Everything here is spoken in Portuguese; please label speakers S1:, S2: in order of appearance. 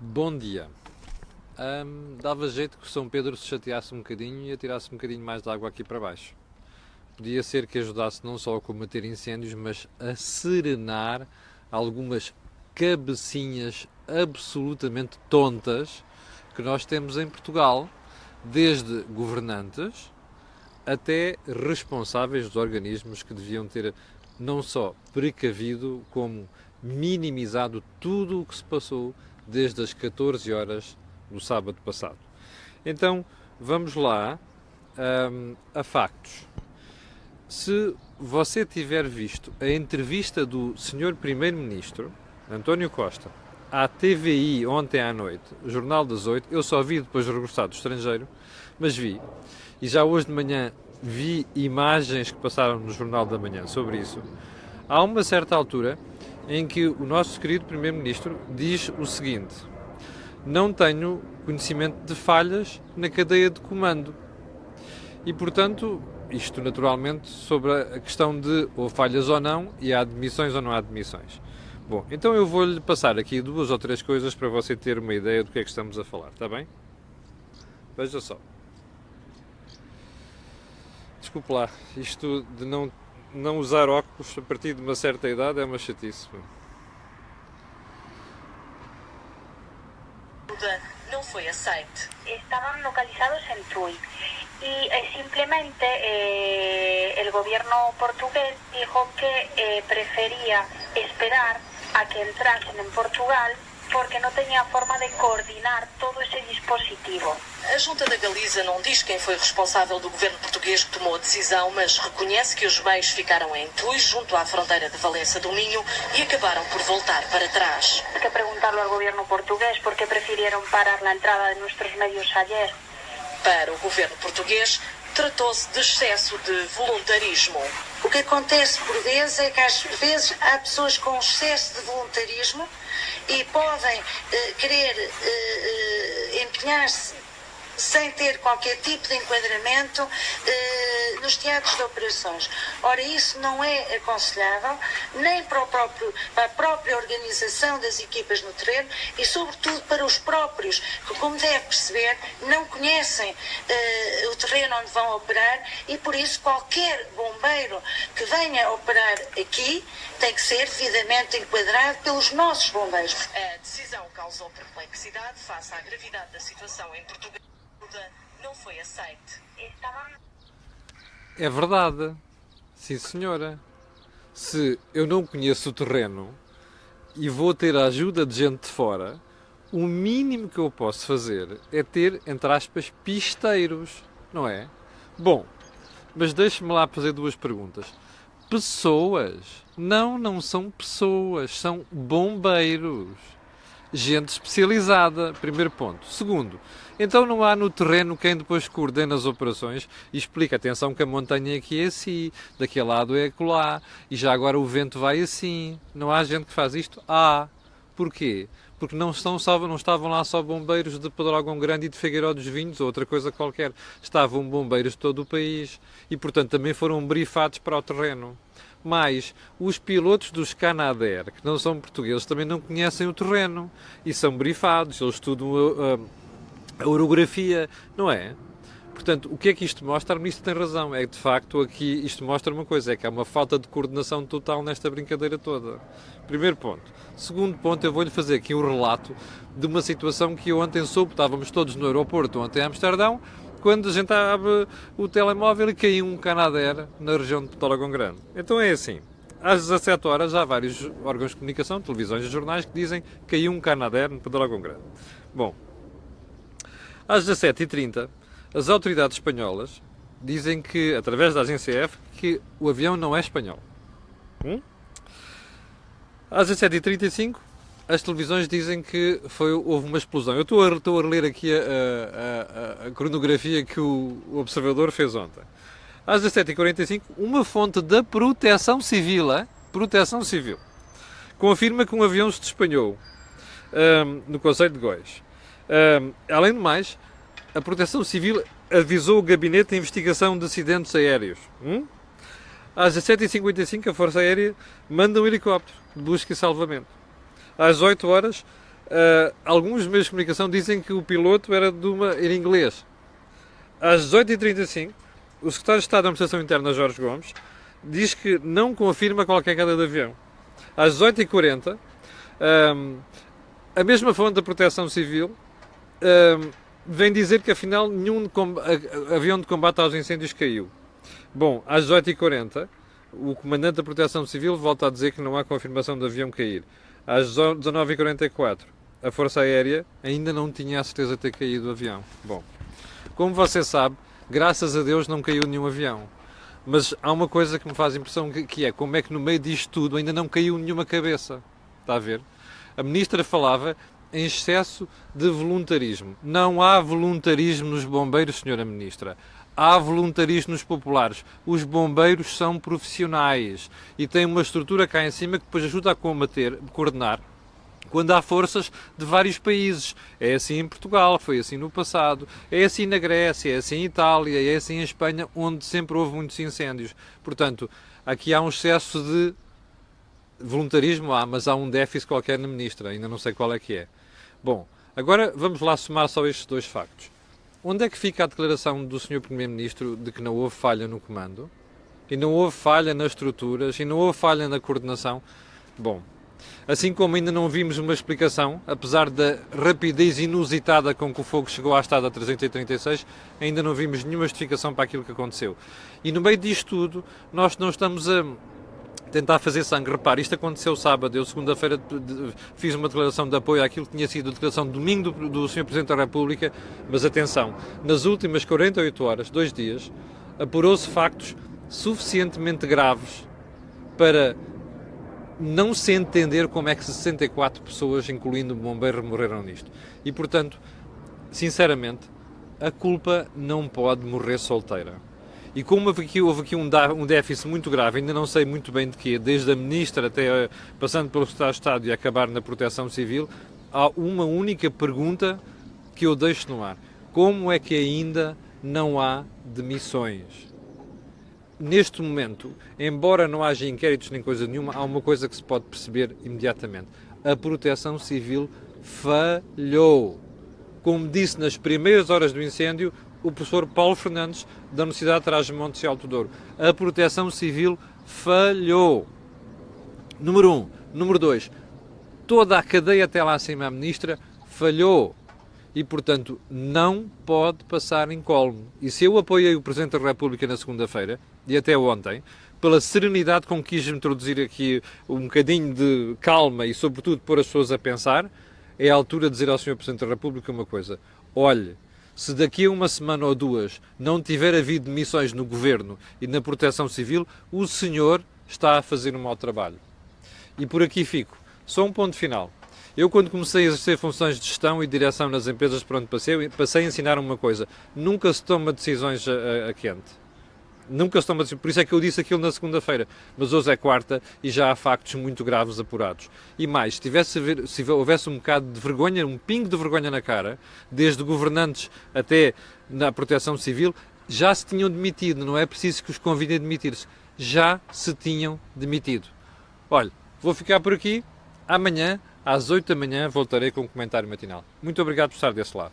S1: Bom dia. Dava jeito que o São Pedro se chateasse um bocadinho e atirasse um bocadinho mais de água aqui para baixo. Podia ser que ajudasse não só a combater incêndios, mas a serenar algumas cabecinhas absolutamente tontas que nós temos em Portugal, desde governantes até responsáveis dos organismos que deviam ter não só precavido, como minimizado tudo o que se passou desde as 14 horas do sábado passado. Então, vamos lá a factos. Se você tiver visto a entrevista do Sr. Primeiro-Ministro, António Costa, à TVI ontem à noite, Jornal das 8, eu só vi depois de regressar do estrangeiro, mas vi. E já hoje de manhã vi imagens que passaram no Jornal da Manhã sobre isso. Há uma certa altura em que o nosso querido Primeiro-Ministro diz o seguinte: não tenho conhecimento de falhas na cadeia de comando. E, portanto, isto naturalmente sobre a questão de ou falhas ou não, e há admissões ou não há admissões. Bom, então eu vou-lhe passar aqui duas ou três coisas para você ter uma ideia do que é que estamos a falar, está bem? Veja só. Desculpe lá, isto de não usar óculos a partir de uma certa idade é uma chatice.
S2: Não foi aceite.
S3: Estaban localizados en Tui y simplemente el gobierno portugués dijo que prefería esperar a que entrasen en Portugal porque no tenía forma de coordinar todo ese dispositivo.
S2: A Junta da Galiza não diz quem foi responsável do governo português que tomou a decisão, mas reconhece que os meios ficaram em Tui, junto à fronteira de Valença do Minho, e acabaram por voltar para trás.
S3: Hay que preguntarlo al gobierno portugués por qué prefirieron parar la entrada de nuestros medios ayer.
S2: Para o governo português, tratou-se de excesso de voluntarismo.
S4: O que acontece por vezes é que às vezes há pessoas com excesso de voluntarismo e podem querer empenhar-se sem ter qualquer tipo de enquadramento nos teatros de operações. Ora, isso não é aconselhável, nem para a própria organização das equipas no terreno e, sobretudo, para os próprios, que, como deve perceber, não conhecem o terreno onde vão operar e, por isso, qualquer bombeiro que venha operar aqui tem que ser devidamente enquadrado pelos nossos bombeiros.
S2: A decisão causou perplexidade face à gravidade da situação em Portugal. Não foi aceite.
S1: É verdade. Sim, senhora. Se eu não conheço o terreno e vou ter a ajuda de gente de fora, o mínimo que eu posso fazer é ter, entre aspas, pisteiros, não é? Bom, mas deixe-me lá fazer duas perguntas. Pessoas? Não são pessoas, são bombeiros. Gente especializada, primeiro ponto. Segundo, então não há no terreno quem depois coordena as operações e explica, atenção que a montanha aqui é assim, daquele lado é acolá, e já agora o vento vai assim. Não há gente que faz isto? Há. Porquê? Porque não estavam lá só bombeiros de Pedrógão Grande e de Figueiró dos Vinhos ou outra coisa qualquer. Estavam bombeiros de todo o país e, portanto, também foram brifados para o terreno. Mas os pilotos dos Canadair, que não são portugueses, também não conhecem o terreno e são brifados, eles estudam a orografia, não é? Portanto, o que é que isto mostra? O Ministro tem razão, é que de facto aqui isto mostra uma coisa, é que há uma falta de coordenação total nesta brincadeira toda. Primeiro ponto. Segundo ponto, eu vou-lhe fazer aqui um relato de uma situação que eu ontem soube, estávamos todos no aeroporto ontem em Amsterdão, quando a gente abre o telemóvel e caiu um Canadair na região de Pedrógão Grande. Então é assim, às 17 horas há vários órgãos de comunicação, televisões e jornais que dizem que caiu um Canadair no Pedrógão Grande. Bom, às 17h30, as autoridades espanholas dizem que, através da agência F, que o avião não é espanhol. Às 17h35, as televisões dizem que houve uma explosão. Eu estou a ler aqui a cronografia que o Observador fez ontem. Às 17h45, uma fonte da Proteção Civil, confirma que um avião se despenhou no concelho de Góis. Além do mais, a Proteção Civil avisou o Gabinete de Investigação de Acidentes Aéreos. Às 17h55, a Força Aérea manda um helicóptero de busca e salvamento. Às 8 horas, alguns meios de comunicação dizem que o piloto era inglês. Às 18h35, o secretário de Estado da Administração Interna, Jorge Gomes, diz que não confirma qualquer queda de avião. Às 18h40, a mesma fonte da Proteção Civil vem dizer que afinal nenhum avião de combate aos incêndios caiu. Bom, às 18h40, o comandante da Proteção Civil volta a dizer que não há confirmação de avião cair. Às 19h44, a Força Aérea ainda não tinha a certeza de ter caído o avião. Bom, como você sabe, graças a Deus não caiu nenhum avião. Mas há uma coisa que me faz impressão, que é como é que no meio disto tudo ainda não caiu nenhuma cabeça. Está a ver? A ministra falava em excesso de voluntarismo. Não há voluntarismo nos bombeiros, senhora ministra. Há voluntarismo nos populares. Os bombeiros são profissionais e têm uma estrutura cá em cima que depois ajuda a coordenar quando há forças de vários países. É assim em Portugal, foi assim no passado, é assim na Grécia, é assim em Itália, é assim em Espanha, onde sempre houve muitos incêndios. Portanto, aqui há um excesso de voluntarismo, mas há um déficit qualquer na ministra, ainda não sei qual é que é. Bom, agora vamos lá somar só estes dois factos. Onde é que fica a declaração do Sr. Primeiro-Ministro de que não houve falha no comando? E não houve falha nas estruturas? E não houve falha na coordenação? Bom, assim como ainda não vimos uma explicação, apesar da rapidez inusitada com que o fogo chegou à estrada 336, ainda não vimos nenhuma justificação para aquilo que aconteceu. E no meio disto tudo, nós não estamos a tentar fazer sangue. Repare, isto aconteceu sábado, eu segunda-feira fiz uma declaração de apoio àquilo que tinha sido a declaração de domingo do Sr. Presidente da República, mas atenção, nas últimas 48 horas, 2 dias, apurou-se factos suficientemente graves para não se entender como é que 64 pessoas, incluindo o bombeiro, morreram nisto. E, portanto, sinceramente, a culpa não pode morrer solteira. E como houve aqui um déficit muito grave, ainda não sei muito bem de quê, desde a Ministra até passando pelo Secretário de Estado e acabar na Proteção Civil, há uma única pergunta que eu deixo no ar. Como é que ainda não há demissões? Neste momento, embora não haja inquéritos nem coisa nenhuma, há uma coisa que se pode perceber imediatamente. A Proteção Civil falhou. Como disse nas primeiras horas do incêndio, o professor Paulo Fernandes, da Universidade de Trás-os-Montes e Alto Douro. A Proteção Civil falhou. Número 1. Número 2. Toda a cadeia até lá acima, a ministra, falhou. E, portanto, não pode passar incólume. E se eu apoiei o Presidente da República na segunda-feira, e até ontem, pela serenidade com que quis introduzir aqui um bocadinho de calma e, sobretudo, pôr as pessoas a pensar, é a altura de dizer ao Sr. Presidente da República uma coisa. Olhe, se daqui a uma semana ou duas não tiver havido demissões no Governo e na Proteção Civil, o senhor está a fazer um mau trabalho. E por aqui fico. Só um ponto final. Eu, quando comecei a exercer funções de gestão e direção nas empresas por onde passei a ensinar uma coisa. Nunca se toma decisões a quente. Nunca se toma decisões. Por isso é que eu disse aquilo na segunda-feira. Mas hoje é quarta e já há factos muito graves apurados. E mais, se houvesse um bocado de vergonha, um pingo de vergonha na cara, desde governantes até na Proteção Civil, já se tinham demitido. Não é preciso que os convidem a demitir-se. Já se tinham demitido. Olha, vou ficar por aqui. Amanhã, às 8 da manhã, voltarei com um comentário matinal. Muito obrigado por estar desse lado.